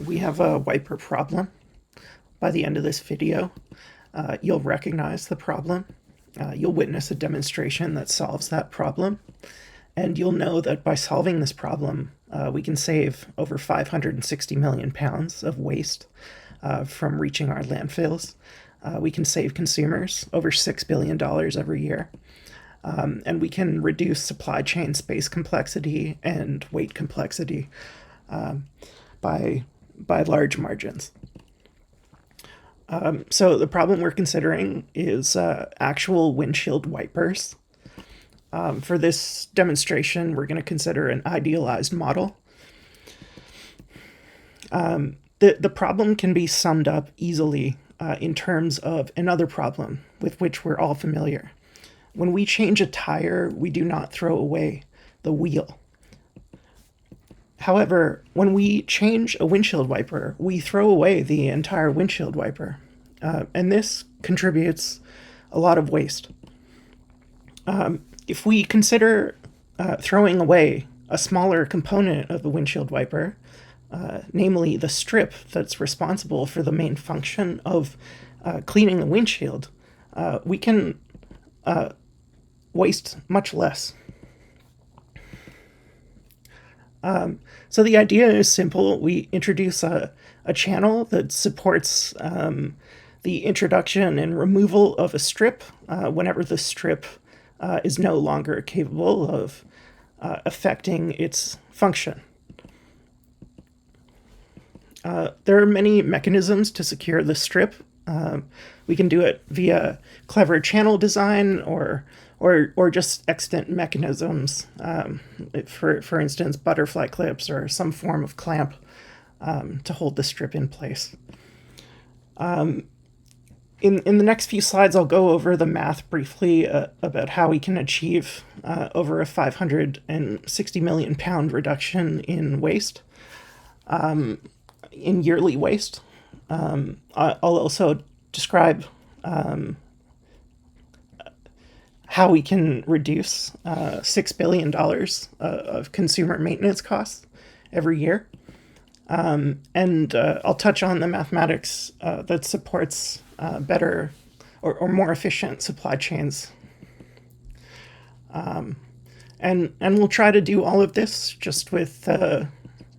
We have a wiper problem. By the end of this video, you'll recognize the problem. You'll witness a demonstration that solves that problem. And you'll know that by solving this problem, we can save over 560 million pounds of waste from reaching our landfills. We can save consumers over $6 billion every year. And we can reduce supply chain space complexity and weight complexity by large margins. So the problem we're considering is actual windshield wipers. For this demonstration, we're going to consider an idealized model. The problem can be summed up easily in terms of another problem with which we're all familiar. When we change a tire, we do not throw away the wheel. However, when we change a windshield wiper, we throw away the entire windshield wiper. And this contributes a lot of waste. If we consider throwing away a smaller component of the windshield wiper, namely the strip that's responsible for the main function of cleaning the windshield, we can waste much less. So the idea is simple. We introduce a channel that supports the introduction and removal of a strip whenever the strip is no longer capable of affecting its function. There are many mechanisms to secure the strip. We can do it via clever channel design or just extant mechanisms, for instance, butterfly clips or some form of clamp to hold the strip in place. In the next few slides, I'll go over the math briefly about how we can achieve over a 560 million pound reduction in waste, in yearly waste. I'll also describe how we can reduce $6 billion of consumer maintenance costs every year. And I'll touch on the mathematics that supports better or more efficient supply chains. And we'll try to do all of this just with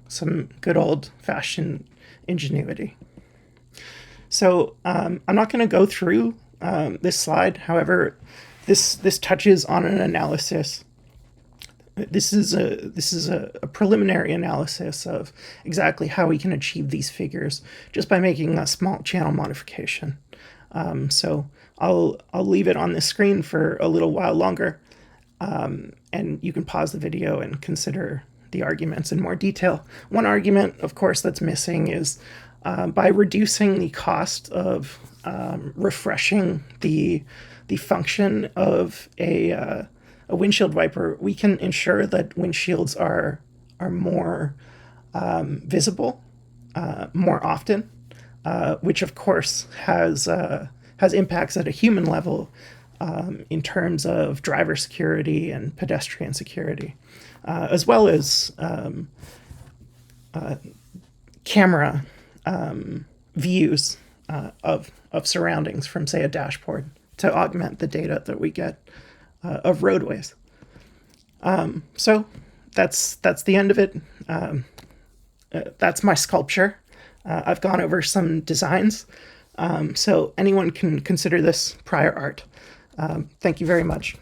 some good old-fashioned ingenuity. So I'm not going to go through this slide. However, this touches on an analysis. This is a preliminary analysis of exactly how we can achieve these figures just by making a small channel modification. So I'll leave it on the screen for a little while longer, and you can pause the video and consider the arguments in more detail. One argument, of course, that's missing is by reducing the cost of refreshing the function of a windshield wiper, we can ensure that windshields are more visible more often, which of course has impacts at a human level in terms of driver security and pedestrian security, as well as camera views of surroundings from, say, a dashboard to augment the data that we get of roadways. So that's the end of it. That's my sculpture. I've gone over some designs, so anyone can consider this prior art. Thank you very much.